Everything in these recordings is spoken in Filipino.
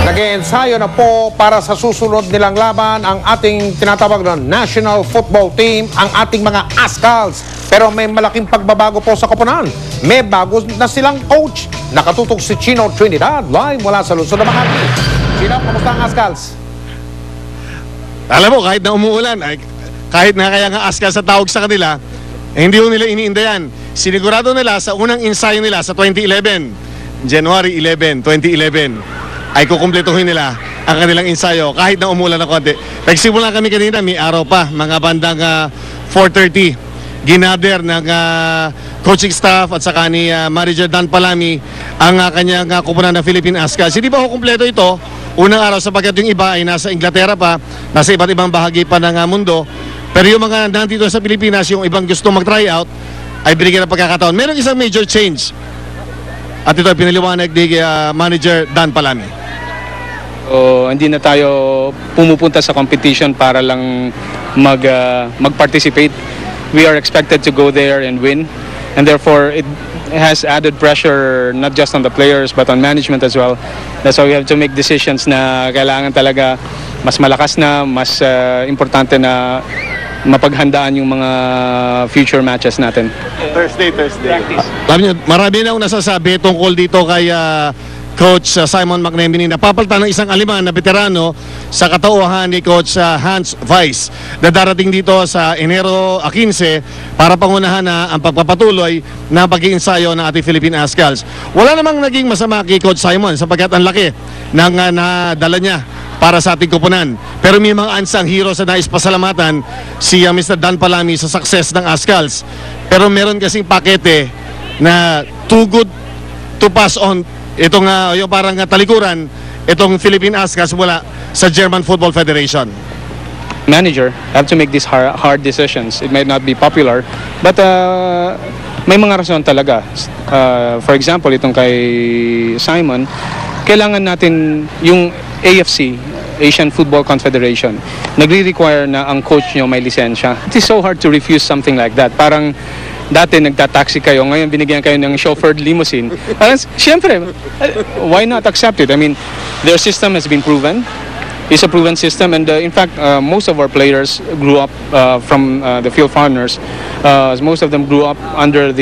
Nag-iensayo na po para sa susunod nilang laban ang ating tinatawag na national football team, ang ating mga Ascals. Pero may malaking pagbabago po sa koponan. May bago na silang coach. Nakatutok si Chino Trinidad live mula sa Luzon na Makati. Chino, kamusta ang Ascals? Alam mo, kahit na umuulan, kahit na kaya nga Ascals sa tawag sa kanila, hindi ko nila iniinda yan. Sinigurado nila sa unang ensayo nila sa 2011, January 11, 2011, ay kukumpletuhin nila ang kanilang ensayo kahit na umulan na konti. Nagsimula kami kanina, may araw pa, mga bandang 4:30. Ginader ng coaching staff at saka ni Manager Dan Palami ang kanyang kupunan ng Philippine Ascals. Hindi pa kumpleto ito unang araw sapagkat yung iba ay nasa Inglaterra pa, nasa iba't ibang bahagi pa ng mundo. Pero yung mga nandito sa Pilipinas, yung ibang gusto mag-try out, ay binigyan ng pagkakataon. Meron isang major change. At ito ay pinaliwanag ni Manager Dan Palami. Hindi na tayo pumupunta sa competition para lang mag-participate. We are expected to go there and win. And therefore, it has added pressure not just on the players but on management as well. That's why we have to make decisions na kailangan talaga mas malakas na, mas importante na mapaghandaan yung mga future matches natin. Thursday. Alam niyo, marami na akong nasasabi tungkol dito kay Coach Simon McNamee. Napapalitan ng isang Aleman na veterano sa katauhan ni Coach Hans Weiss na darating dito sa Enero 15 para pangunahan na ang pagpapatuloy na pag-iinsayo ng ating Philippine Ascals. Wala namang naging masama kay Coach Simon sapagkat ang laki ng nadala niya para sa ating kupunan. Pero may mga ansang heroes na nais pasalamatan si Mr. Dan Palami sa success ng Ascals. Pero meron kasing pakete na too good to pass on itong yung parang talikuran, itong Philippine Ascals mula sa German Football Federation. Manager have to make these hard decisions. It might not be popular, but may mga rason talaga. For example, itong kay Simon, kailangan natin yung AFC, Asian Football Confederation, nagre-require na ang coach nyo may lisensya. It is so hard to refuse something like that. Parang dati nagtataxi kayo, ngayon binigyan kayo ng chauffeured limousine. Siyempre, why not accept it? I mean, their system has been proven. It's a proven system, and in fact, most of our players grew up from the field foreigners. Most of them grew up under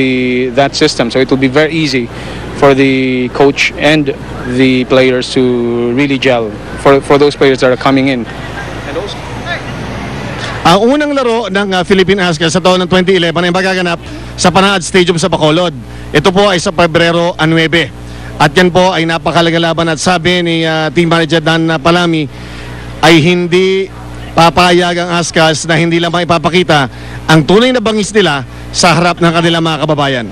that system, so it will be very easy for the coach and the players to really gel for those players that are coming in. Ang unang laro ng Philippine Ascals sa taon ng 2011 ay magaganap sa Panaad Stadium sa Bacolod. Ito po ay sa Pebrero 9. At yan po ay napakalagang laban at sabi ni Team Manager Dan Palami ay hindi papayag ang Ascals na hindi lang maipapakita ang tunay na bangis nila sa harap ng kanilang mga kababayan.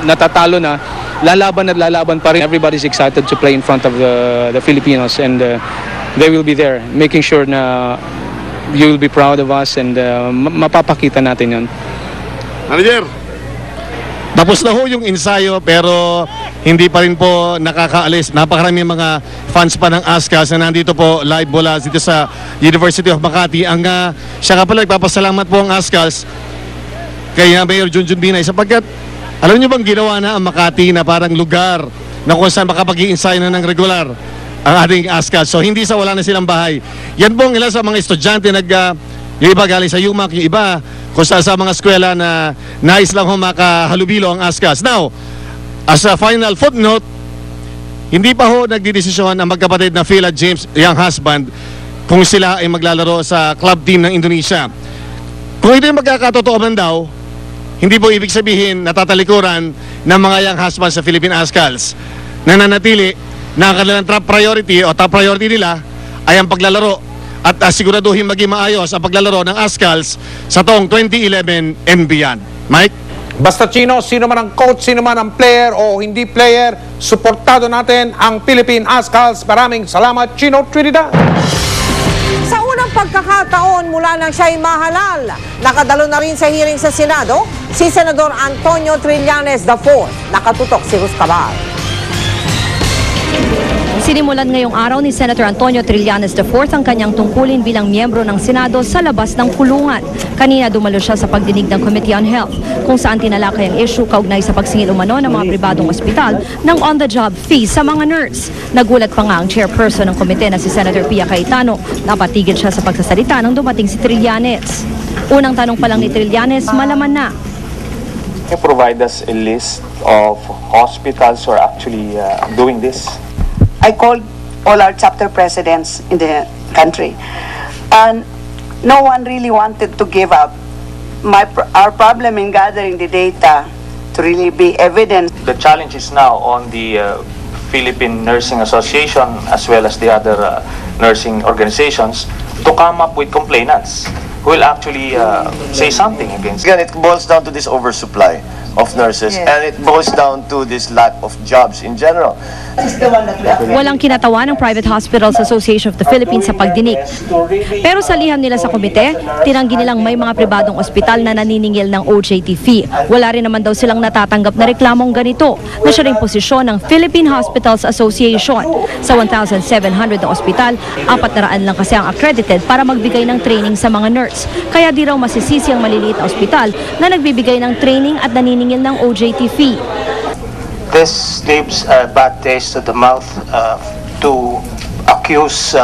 Natatalo na, lalaban pa rin. Everybody's excited to play in front of the Filipinos, and they will be there making sure na you will be proud of us, and mapapakita natin yun. Manager, tapos na ho yung ensayo pero hindi pa rin po nakakaalis. Napakaraming mga fans pa ng Ascals na nandito po live mula dito sa University of Makati. Siya nga pala nagpapasalamat po ang Ascals kay Mayor Junjun Binay sapagkat alam niyo bang ginawa na ang Makati na parang lugar na kung saan makapag-i-ensayo na ng regular ang ating Ascals. So hindi sa wala na silang bahay. Yan po ang ilan sa mga estudyante yung iba galing sa UMAC, yung iba kung sa mga eskwela na nais lang makahalubilo ang Ascals. Now, as a final footnote, hindi pa ho nagdidesisyon ang magkapatid na Phil at James, yung husband, kung sila ay maglalaro sa club team ng Indonesia. Kung ito yung magkakatotoo man daw, hindi po ibig sabihin natatalikuran ng mga young husband sa Philippine Ascals. Nananatili na ang kanilang top priority nila ay ang paglalaro at siguraduhin maging maayos ang paglalaro ng Ascals sa taong 2011 and beyond. Mike? Basta Chino, sino man ang coach, sino man ang player o hindi player, suportado natin ang Philippine Ascals. Maraming salamat, Chino Trinidad. Sa unang pagkakataon mula nang siya'y mahalal, nakadalo na rin sa hearing sa Senado si Senador Antonio Trillanes IV. Nakatutok si Ruz Cabal. Sinimulan ngayong araw ni Senator Antonio Trillanes IV ang kanyang tungkulin bilang miyembro ng Senado sa labas ng kulungan. Kanina dumalo siya sa pagdinig ng Committee on Health kung saan tinalakay ang issue kaugnay sa pagsingil umano ng mga pribadong ospital ng on-the-job fee sa mga nurse. Nagulat pa nga ang chairperson ng komite na si Senator Pia Cayetano. Napatigil siya sa pagsasalita nang dumating si Trillanes. Unang tanong pa lang ni Trillanes, malaman na. Can you provide us a list of hospitals who are actually doing this? I called all our chapter presidents in the country, and no one really wanted to give up. Our problem in gathering the data to really be evidence. The challenge is now on the Philippine Nursing Association as well as the other nursing organizations to come up with complainants who will actually say something against. Again, it boils down to this oversupply of nurses, Yes. and it boils down to this lack of jobs in general. Walang kinatawa ng Private Hospitals Association of the Philippines sa pagdinig. Pero sa liham nila sa komite, tinanggi nilang may mga pribadong ospital na naniningil ng OJT fee. Wala rin naman daw silang natatanggap na reklamong ganito na siya rin posisyon ng Philippine Hospitals Association. Sa 1,700 na ospital, 400 lang kasi ang accredited para magbigay ng training sa mga nurse. Kaya di raw masisisi ang maliliit na ospital na nagbibigay ng training at naniningil ng OJT fee. This leaves a bad taste to the mouth to accuse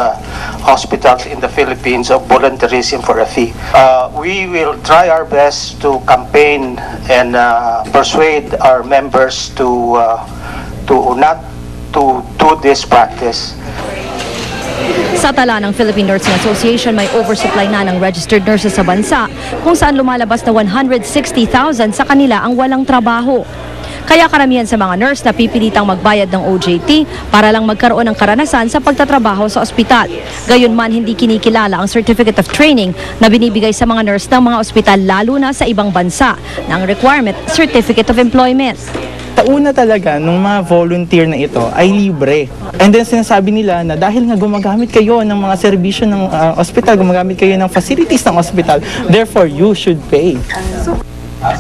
hospitals in the Philippines of volunteerism for a fee. We will try our best to campaign and persuade our members to not to do this practice. Sa tala ng Philippine Nursing Association, may oversupply na ng registered nurses sa bansa kung saan lumalabas na 160,000 sa kanila ang walang trabaho. Kaya karamihan sa mga nurse na pipilitang magbayad ng OJT para lang magkaroon ng karanasan sa pagtatrabaho sa ospital. Gayunman, hindi kinikilala ang Certificate of Training na binibigay sa mga nurse ng mga ospital lalo na sa ibang bansa ng requirement Certificate of Employment. Una talaga, nung mga volunteer na ito ay libre. And then sinasabi nila na dahil nga gumagamit kayo ng mga serbisyo ng ospital, gumagamit kayo ng facilities ng ospital, therefore you should pay.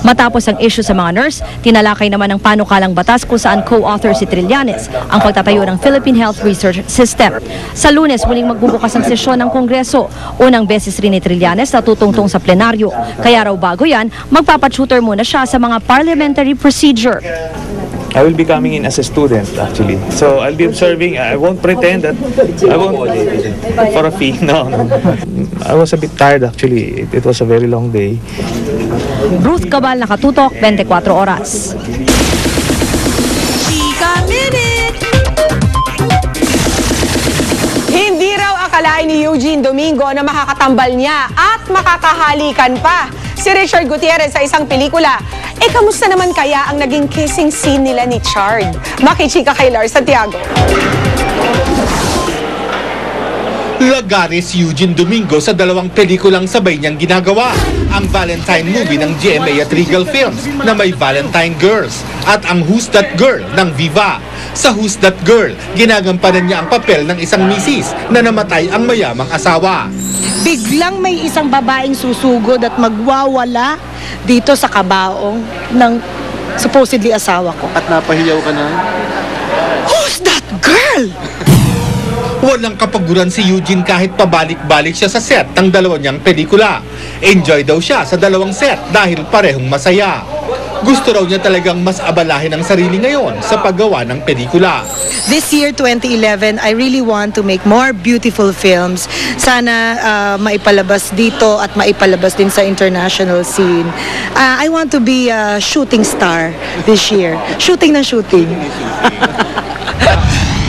Matapos ang issue sa mga nurse, tinalakay naman ng panukalang batas kung saan co-author si Trillanes ang pagtatayo ng Philippine Health Research System. Sa Lunes, muling magbubukas ang sesyon ng Kongreso. Unang beses rin ni Trillanes na tutungtong sa plenaryo. Kaya raw bago yan, magpapatutor muna siya sa mga parliamentary procedure. I will be coming in as a student actually. So I'll be observing. I won't pretend that I won't for a fee. No. I was a bit tired actually. It was a very long day. Ruth Cabal, Nakatutok, 24 Oras. Chika Minute! Hindi raw akalain ni Eugene Domingo na makakatambal niya at makakahalikan pa si Richard Gutierrez sa isang pelikula. Kamusta naman kaya ang naging kissing scene nila ni Chard? Makichika kay Lars Santiago. Lagares Eugene Domingo sa dalawang pelikulang sabay niyang ginagawa. Ang Valentine movie ng GMA at Regal Films na may Valentine Girls at ang Who's That Girl ng Viva. Sa Who's That Girl, ginagampanan niya ang papel ng isang misis na namatay ang mayamang asawa. Biglang may isang babaeng susugod at magwawala dito sa kabaong ng supposedly asawa ko. At napahiyaw ka na? Who's that girl? Walang kapaguran si Eugene kahit pabalik-balik siya sa set ng dalawa niyang pelikula. Enjoy daw siya sa dalawang set dahil parehong masaya. Gusto raw niya talagang mas abalahin ang sarili ngayon sa paggawa ng pelikula. This year, 2011, I really want to make more beautiful films. Sana maipalabas dito at maipalabas din sa international scene. I want to be a shooting star this year. Shooting na shooting.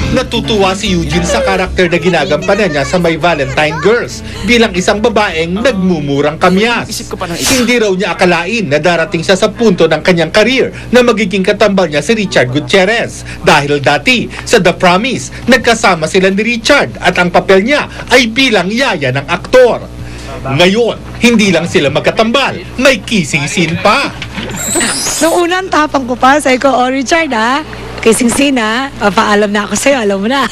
Natutuwa si Eugene sa karakter na ginagampanan niya sa My Valentine Girls bilang isang babaeng nagmumurang kamyas. Hindi raw niya akalain na darating siya sa punto ng kanyang career na magiging katambal niya si Richard Gutierrez. Dahil dati, sa The Promise, nagkasama sila ni Richard at ang papel niya ay bilang yaya ng aktor. Ngayon, hindi lang sila magkatambal, may kissing scene pa. Noong unang tapang ko pa, sabi ko, oh Richard kissing scene paalam na ako sa'yo, alam mo na.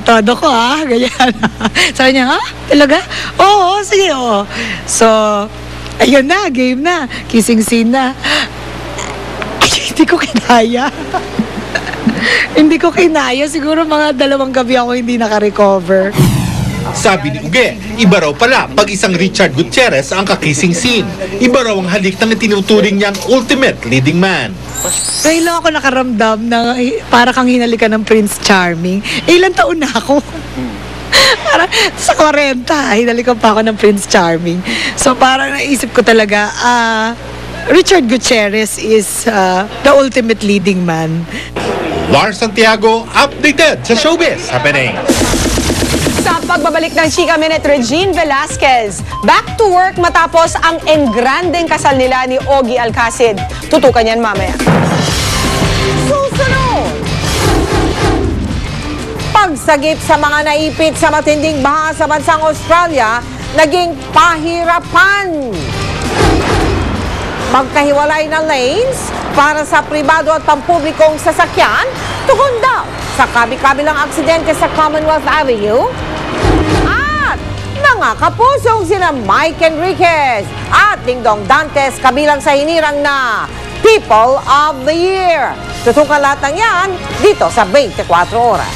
Todo ko ganyan. Sabi niya, talaga? Oo, sige, oo. So, ayun na, game na, kissing scene na. Ay, hindi ko kinaya. Hindi ko kinaya. Siguro mga 2 gabi ako hindi naka-recover. Sabi ni Uge, iba raw pala pag isang Richard Gutierrez ang kakissing scene. Iba raw ang halik ng itinuturing niyang ultimate leading man. Ngayon lang ako nakaramdam na para kang hinalikan ng Prince Charming. Ilang taon na ako. Parang sa 40, hinalikan pa ako ng Prince Charming. So parang naisip ko talaga, Richard Gutierrez is the ultimate leading man. Lars Santiago, updated sa Showbiz Happening. Sa pagbabalik ng Chika Minute, Regine Velasquez, back to work matapos ang engrandeng kasal nila ni Ogie Alcacid. Tutukan yan mamaya. Susunod! Pagsagip sa mga naipit sa matinding baha sa bansang Australia, naging pahirapan. Magkahiwalay na lanes para sa pribado at pampublikong sasakyan, tugon daw sa kabi-kabilang aksidente sa Commonwealth Avenue. At mga kapusong sina Mike Enriquez at Dingdong Dantes kabilang sa hinirang na People of the Year. Tutukan lahat ng yan dito sa 24 Oras.